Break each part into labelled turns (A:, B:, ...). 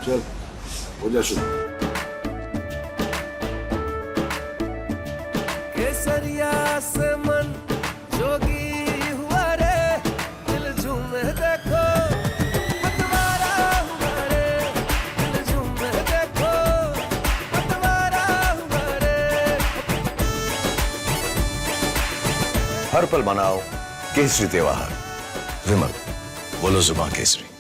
A: चल हो जा शुरू।
B: केसरिया से मन जोगी हुआ रे, दिल झूमे देखो पतवारा हुआ रे, दिल झूमे देखो पतवारा हुआ रे।
C: हर पल मनाओ केसरी त्योहार। विमल, बोलो जुबान Kesari.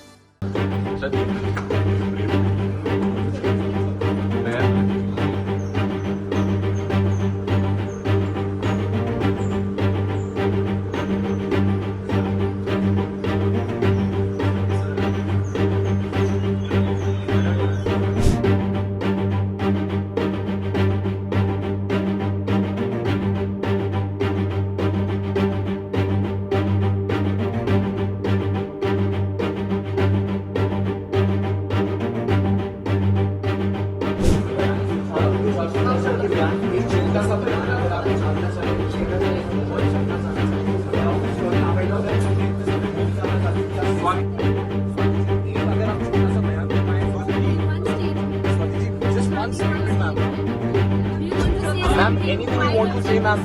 D: Ma'am, anything you want to say, ma'am?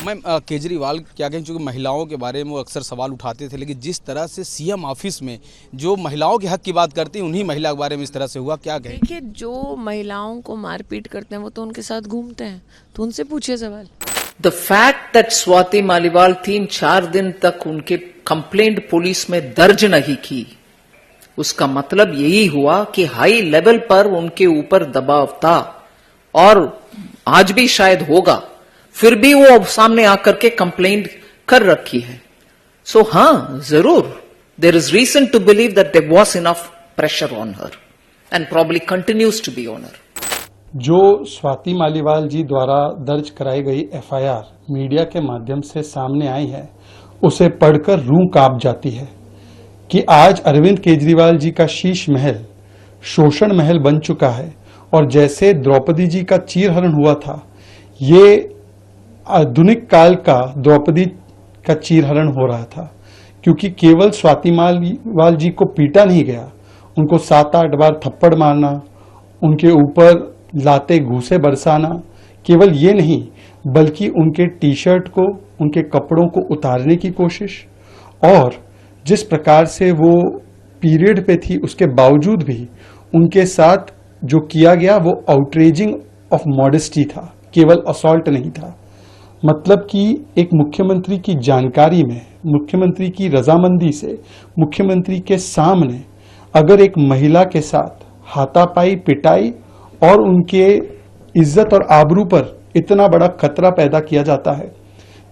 E: Ma'am, Kejriwal क्या कहें, चूँकि महिलाओं के बारे में वो अक्सर सवाल उठाते थे, लेकिन जिस तरह से सीएम ऑफिस में जो महिलाओं के हक की बात करती हैं उन्हीं महिला के बारे में इस तरह से हुआ, क्या कहें?
F: देखिए, जो महिलाओं को मारपीट करते हैं वो तो उनके साथ घूमते हैं, तो उनसे पूछिए सवाल।
G: The fact that Swati Maliwal 3-4 दिन तक उनके कंप्लेंट पुलिस में दर्ज नहीं की, उसका मतलब यही हुआ कि हाई लेवल पर उनके ऊपर दबाव था और आज भी शायद होगा, फिर भी वो सामने आकर के कंप्लेंट कर रखी है। सो हाँ, जरूर there is reason to believe that there was enough pressure on her and probably continues to be on her.
H: जो स्वाति मालीवाल जी द्वारा दर्ज कराई गई एफआईआर मीडिया के माध्यम से सामने आई है, उसे पढ़कर रूह कांप जाती है कि आज अरविंद केजरीवाल जी का शीश महल शोषण महल बन चुका है। और जैसे द्रौपदी जी का चीरहरण हुआ था, ये आधुनिक काल का द्रौपदी का चीरहरण हो रहा था, क्योंकि केवल स्वाति मालीवाल जी को पीटा नहीं गया, उनको 7-8 बार थप्पड़ मारना, उनके ऊपर लाते घूसे बरसाना, केवल ये नहीं बल्कि उनके टी शर्ट को, उनके कपड़ों को उतारने की कोशिश, और जिस प्रकार से वो पीरियड पे थी उसके बावजूद भी उनके साथ जो किया गया वो आउटरेजिंग ऑफ मॉडेस्टी था, केवल असॉल्ट नहीं था। मतलब कि एक मुख्यमंत्री की जानकारी में, मुख्यमंत्री की रजामंदी से, मुख्यमंत्री के सामने अगर एक महिला के साथ हाथापाई, पिटाई और उनके इज्जत और आबरू पर इतना बड़ा खतरा पैदा किया जाता है,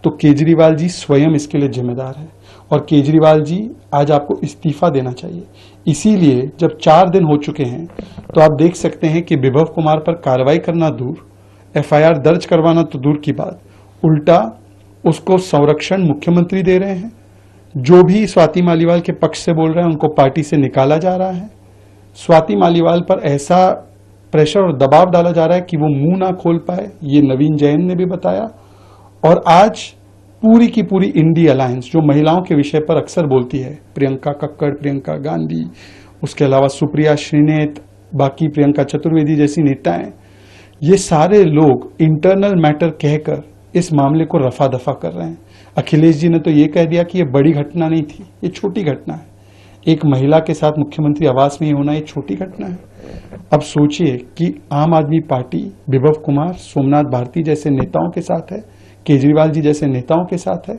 H: तो केजरीवाल जी स्वयं इसके लिए जिम्मेदार है। और केजरीवाल जी, आज आपको इस्तीफा देना चाहिए। इसीलिए जब 4 दिन हो चुके हैं तो आप देख सकते हैं कि विभव कुमार पर कार्रवाई करना दूर, एफआईआर दर्ज करवाना तो दूर की बात, उल्टा उसको संरक्षण मुख्यमंत्री दे रहे हैं। जो भी स्वाति मालीवाल के पक्ष से बोल रहे हैं उनको पार्टी से निकाला जा रहा है। स्वाति मालीवाल पर ऐसा प्रेशर और दबाव डाला जा रहा है कि वो मुंह ना खोल पाए, ये नवीन जैन ने भी बताया। और आज पूरी की पूरी इंडी अलायंस जो महिलाओं के विषय पर अक्सर बोलती है, प्रियंका कक्कड़, प्रियंका गांधी, उसके अलावा सुप्रिया श्रीनेत, बाकी प्रियंका चतुर्वेदी जैसी नेताएं, ये सारे लोग इंटरनल मैटर कहकर इस मामले को रफा दफा कर रहे हैं। अखिलेश जी ने तो ये कह दिया कि ये बड़ी घटना नहीं थी, ये छोटी घटना है। एक महिला के साथ मुख्यमंत्री आवास में ही होना ये छोटी घटना है। अब सोचिए कि आम आदमी पार्टी विभव कुमार, सोमनाथ भारती जैसे नेताओं के साथ है, केजरीवाल जी जैसे नेताओं के साथ है,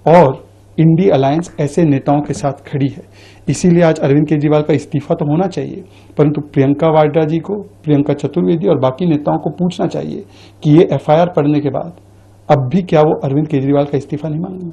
H: और इंडी अलायंस ऐसे नेताओं के साथ खड़ी है। इसीलिए आज अरविंद केजरीवाल का इस्तीफा तो होना चाहिए, परंतु प्रियंका वाड्रा जी को, प्रियंका चतुर्वेदी और बाकी नेताओं को पूछना चाहिए कि ये एफआईआर पढ़ने के बाद अब भी क्या वो अरविंद केजरीवाल का इस्तीफा नहीं मांगेंगे।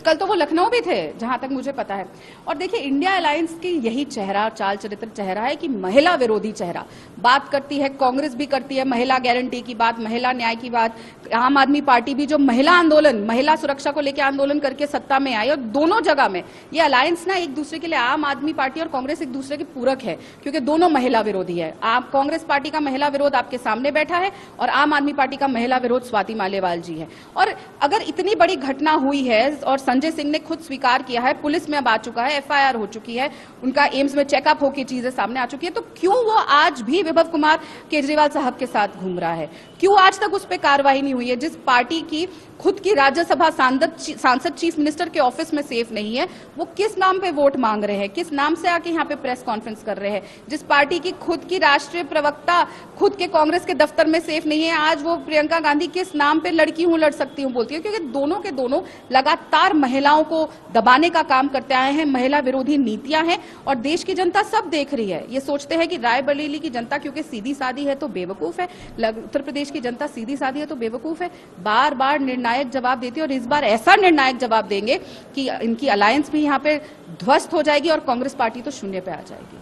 I: कल तो वो लखनऊ भी थे जहां तक मुझे पता है। और देखिए, इंडिया अलायंस की यही चेहरा, चाल चरित्र चेहरा है कि महिला विरोधी चेहरा। बात करती है, कांग्रेस भी करती है महिला गारंटी की बात, महिला न्याय की बात। आम आदमी पार्टी भी जो महिला आंदोलन, महिला सुरक्षा को लेकर आंदोलन करके सत्ता में आई, और दोनों जगह में ये अलायंस ना एक दूसरे के लिए, आम आदमी पार्टी और कांग्रेस एक दूसरे के पूरक है, क्योंकि दोनों महिला विरोधी है। आप कांग्रेस पार्टी का महिला विरोध आपके सामने बैठा है और आम आदमी पार्टी का महिला विरोध स्वाति मालेवाल जी है। और अगर इतनी बड़ी घटना हुई है और संजय सिंह ने खुद स्वीकार किया है, पुलिस में अब आ चुका है, एफआईआर हो चुकी है, उनका एम्स में चेकअप होकर चीजें सामने आ चुकी है, तो क्यों वो आज भी विभव कुमार केजरीवाल साहब के साथ घूम रहा है? क्यों आज तक उस पर कार्रवाई नहीं हुई है? जिस पार्टी की खुद की राज्यसभा सांसद चीफ मिनिस्टर के ऑफिस में सेफ नहीं है, वो किस नाम पे वोट मांग रहे हैं, किस नाम से आके यहाँ पे प्रेस कॉन्फ्रेंस कर रहे हैं? जिस पार्टी की खुद की राष्ट्रीय प्रवक्ता खुद के कांग्रेस के दफ्तर में सेफ नहीं है, आज वो प्रियंका गांधी किस नाम पे लड़की हूं लड़ सकती हूं बोलती है? क्योंकि दोनों के दोनों लगातार महिलाओं को दबाने का काम करते आए हैं, महिला विरोधी नीतियां हैं, और देश की जनता सब देख रही है। ये सोचते हैं कि रायबरेली की जनता क्योंकि सीधी सादी है तो बेवकूफ है, उत्तर प्रदेश की जनता सीधी सादी है तो बेवकूफ है। बार बार निर्णायक जवाब देती है, और इस बार ऐसा निर्णायक जवाब देंगे कि इनकी अलायंस भी यहाँ पे ध्वस्त हो जाएगी और कांग्रेस पार्टी तो शून्य पे आ जाएगी।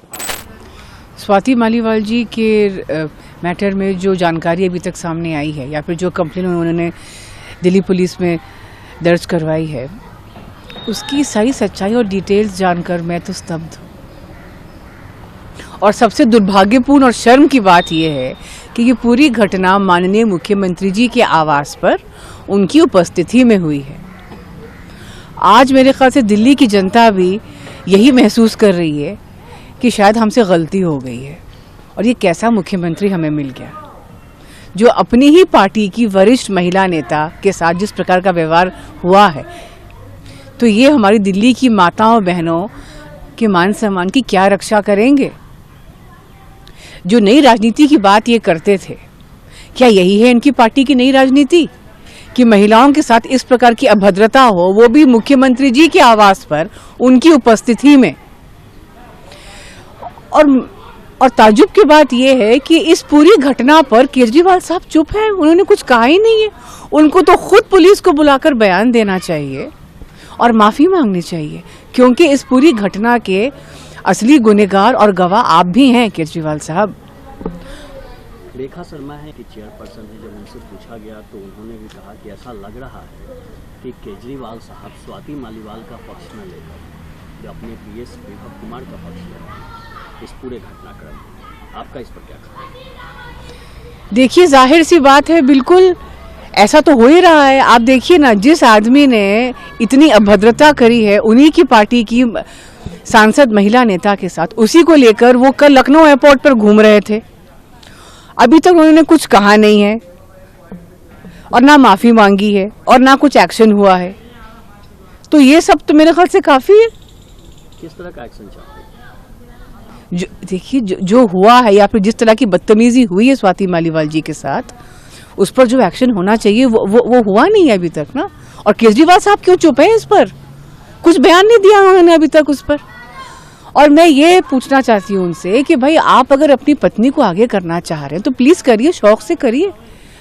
J: स्वाति मालीवाल जी के मैटर में जो जानकारी अभी तक सामने आई है, या फिर जो कंप्लेन उन्होंने दिल्ली पुलिस में दर्ज करवाई है, उसकी सारी सच्चाई और डिटेल्स जानकर मैं तो स्तब्ध हूँ। और सबसे दुर्भाग्यपूर्ण और शर्म की बात यह है कि ये पूरी घटना माननीय मुख्यमंत्री जी के आवास पर उनकी उपस्थिति में हुई है। आज मेरे ख्याल से दिल्ली की जनता भी यही महसूस कर रही है कि शायद हमसे गलती हो गई है, और ये कैसा मुख्यमंत्री हमें मिल गया, जो अपनी ही पार्टी की वरिष्ठ महिला नेता के साथ जिस प्रकार का व्यवहार हुआ है, तो ये हमारी दिल्ली की माताओं बहनों के मान सम्मान की क्या रक्षा करेंगे? जो नई राजनीति की बात ये करते थे, क्या यही है इनकी पार्टी की नई राजनीति कि महिलाओं के साथ इस प्रकार की अभद्रता हो, वो भी मुख्यमंत्री जी के आवास पर उनकी उपस्थिति में? और ताज्जुब की बात यह है कि इस पूरी घटना पर केजरीवाल साहब चुप हैं, उन्होंने कुछ कहा ही नहीं है। उनको तो खुद पुलिस को बुलाकर बयान देना चाहिए और माफी मांगनी चाहिए, क्योंकि इस पूरी घटना के असली गुनहगार और गवाह आप भी हैं केजरीवाल साहब।
K: रेखा शर्मा है कि चेयरपर्सन है, जब उनसे पूछा गया तो उन्होंने भी कहा कि ऐसा लग रहा है कि केजरीवाल साहब स्वाति मालीवाल का पक्ष न लेकर जो अपने पीएस विभव कुमार का पक्ष ले रहे हैं इस पूरे घटनाक्रम में। आपका इस पर क्या कहना है?
J: देखिए, जाहिर सी बात है, बिल्कुल ऐसा तो हो ही रहा है। आप देखिए ना, जिस आदमी ने इतनी अभद्रता करी है उन्हीं की पार्टी की सांसद महिला नेता के साथ, उसी को लेकर वो कल लखनऊ एयरपोर्ट पर घूम रहे थे। अभी तक उन्होंने कुछ कहा नहीं है और ना माफी मांगी है और ना कुछ एक्शन हुआ है, तो ये सब तो मेरे ख्याल से काफी है।
K: किस तरह का एक्शन चाहते हैं?
J: देखिए, जो हुआ है या फिर जिस तरह की बदतमीजी हुई है स्वाति मालीवाल जी के साथ, उस पर जो एक्शन होना चाहिए वो हुआ नहीं है अभी तक ना। और केजरीवाल साहब क्यों चुप है इस पर? कुछ बयान नहीं दिया उन्होंने अभी तक उस पर। और मैं ये पूछना चाहती हूँ उनसे कि भाई, आप अगर अपनी पत्नी को आगे करना चाह रहे हैं तो प्लीज करिए, शौक से करिए,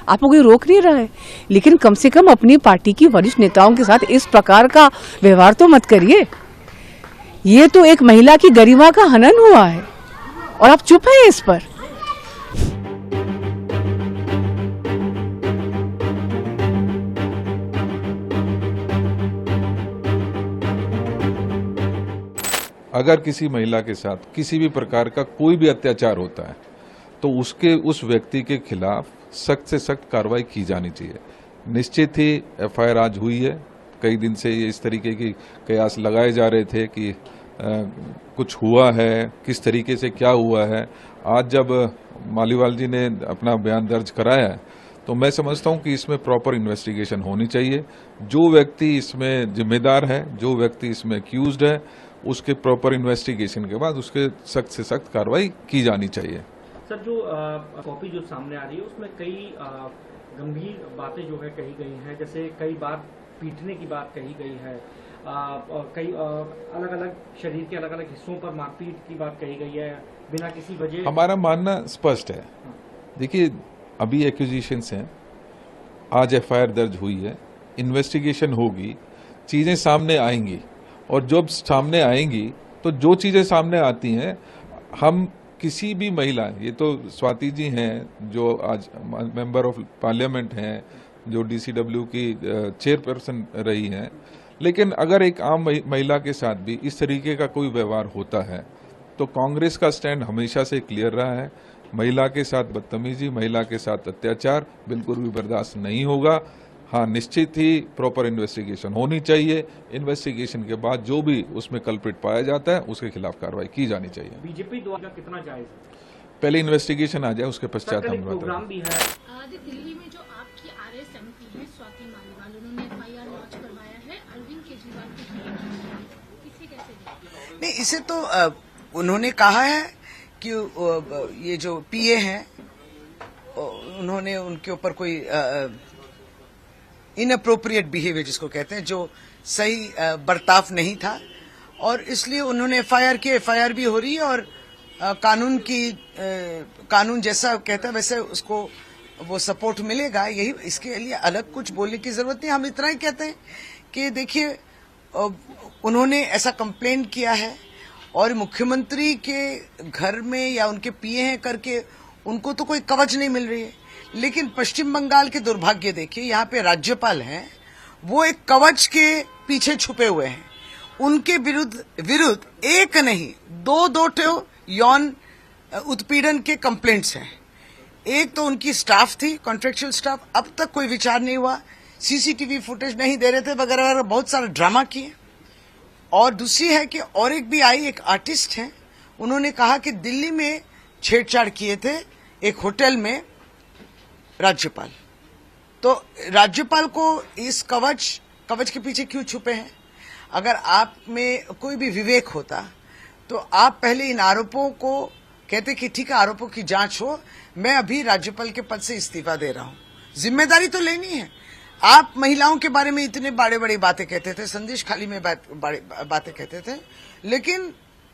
J: आपको कोई रोक नहीं रहा है, लेकिन कम से कम अपनी पार्टी की वरिष्ठ नेताओं के साथ इस प्रकार का व्यवहार तो मत करिए। ये तो एक महिला की गरिमा का हनन हुआ है और आप चुप हैं इस पर।
L: अगर किसी महिला के साथ किसी भी प्रकार का कोई भी अत्याचार होता है तो उस व्यक्ति के खिलाफ सख्त से सख्त कार्रवाई की जानी चाहिए। निश्चित ही एफआईआर आज हुई है। कई दिन से ये इस तरीके की कयास लगाए जा रहे थे कि कुछ हुआ है, किस तरीके से क्या हुआ है। आज जब मालीवाल जी ने अपना बयान दर्ज कराया है तो मैं समझता हूं कि इसमें प्रॉपर इन्वेस्टिगेशन होनी चाहिए। जो व्यक्ति इसमें जिम्मेदार है, जो व्यक्ति इसमें एक्यूज्ड है, उसके प्रॉपर इन्वेस्टिगेशन के बाद उसके सख्त से सख्त कार्रवाई की जानी चाहिए।
M: सर, जो कॉपी जो सामने आ रही है उसमें कई गंभीर बातें जो है कही गई हैं, जैसे कई बार पीटने की बात कही गई है, और कई अलग अलग शरीर के अलग अलग हिस्सों पर मारपीट की बात कही गई है बिना किसी वजह।
L: हमारा मानना स्पष्ट है। देखिए, अभी एक्यूजिशंस हैं, आज एफआईआर दर्ज हुई है, इन्वेस्टिगेशन होगी। चीजें सामने आएंगी, और जब सामने आएंगी तो जो चीजें सामने आती हैं, हम किसी भी महिला, ये तो स्वाति जी हैं जो आज मेंबर ऑफ पार्लियामेंट हैं, जो डीसीडब्ल्यू की चेयरपर्सन रही हैं, लेकिन अगर एक आम महिला के साथ भी इस तरीके का कोई व्यवहार होता है तो कांग्रेस का स्टैंड हमेशा से क्लियर रहा है। महिला के साथ बदतमीजी, महिला के साथ अत्याचार बिल्कुल भी बर्दाश्त नहीं होगा। हाँ, निश्चित ही प्रॉपर इन्वेस्टिगेशन होनी चाहिए। इन्वेस्टिगेशन के बाद जो भी उसमें कल्प्रिट पाया जाता है उसके खिलाफ कार्रवाई की जानी चाहिए।
M: बीजेपी द्वारा कितना जायज है?
L: पहले इन्वेस्टिगेशन आ जाए, उसके पश्चात हम
M: प्रोग्राम भी है।
N: दिल्ली में जो आपकी आरएस एमपी है स्वाति मालीवाल, उन्होंने एफआईआर लॉन्च करवाया है अरविंद केजरीवाल के, इसे कैसे देखते?
O: नहीं, इसे तो उन्होंने कहा है कि ये जो पीए हैं उन्होंने उनके ऊपर कोई इनअप्रोप्रिएट बिहेवियर जिसको कहते हैं, जो सही बर्ताव नहीं था, और इसलिए उन्होंने एफआईआर की। एफआईआर भी हो रही है और कानून जैसा कहता है वैसे उसको वो सपोर्ट मिलेगा। यही, इसके लिए अलग कुछ बोलने की जरूरत नहीं। हम इतना ही कहते हैं कि देखिए, उन्होंने ऐसा कंप्लेंट किया है और मुख्यमंत्री के घर में या उनके पीए हैं करके उनको तो कोई कवच नहीं मिल रही है। लेकिन पश्चिम बंगाल के दुर्भाग्य देखिए, यहाँ पे राज्यपाल हैं, वो एक कवच के पीछे छुपे हुए हैं। उनके विरुद्ध एक नहीं दो यौन उत्पीड़न के कंप्लेंट्स हैं। एक तो उनकी स्टाफ थी, कॉन्ट्रेक्चुअल स्टाफ, अब तक कोई विचार नहीं हुआ, सीसीटीवी फुटेज नहीं दे रहे थे वगैरह, बहुत सारा ड्रामा किए। और दूसरी है कि और एक भी आई, एक आर्टिस्ट हैं, उन्होंने कहा कि दिल्ली में छेड़छाड़ किए थे एक होटल में राज्यपाल। तो राज्यपाल को इस कवच के पीछे क्यों छुपे हैं? अगर आप में कोई भी विवेक होता तो आप पहले इन आरोपों को कहते कि ठीक है, आरोपों की जांच हो, मैं अभी राज्यपाल के पद से इस्तीफा दे रहा हूं। जिम्मेदारी तो लेनी है। आप महिलाओं के बारे में इतने बड़े बातें कहते थे, संदेश खाली में बातें कहते थे, लेकिन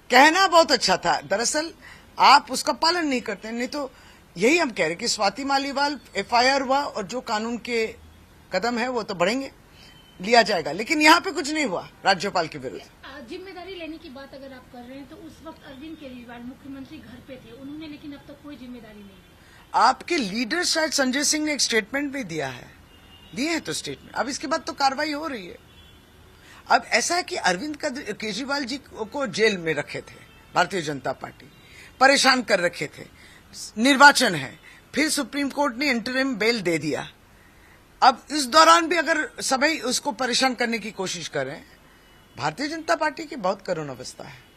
O: कहना बहुत अच्छा था, दरअसल आप उसका पालन नहीं करते। नहीं तो यही हम कह रहे कि स्वाति मालीवाल एफआईआर हुआ और जो कानून के कदम है वो तो बढ़ेंगे, लिया जाएगा, लेकिन यहाँ पे कुछ नहीं हुआ राज्यपाल के विरुद्ध।
N: जिम्मेदारी लेने की बात अगर आप कर रहे हैं तो उस वक्त अरविंद केजरीवाल मुख्यमंत्री घर पे थे, उन्होंने लेकिन अब तक कोई जिम्मेदारी नहीं ली।
O: आपके लीडर शायद संजय सिंह ने एक स्टेटमेंट भी दिए हैं तो स्टेटमेंट, अब इसके बाद तो कार्रवाई हो रही है। अब ऐसा है कि अरविंद केजरीवाल जी को जेल में रखे थे भारतीय जनता पार्टी, परेशान कर रखे थे, निर्वाचन है, फिर सुप्रीम कोर्ट ने इंटरिम बेल दे दिया। अब इस दौरान भी अगर सभी उसको परेशान करने की कोशिश करें, भारतीय जनता पार्टी की बहुत करुण अवस्था है।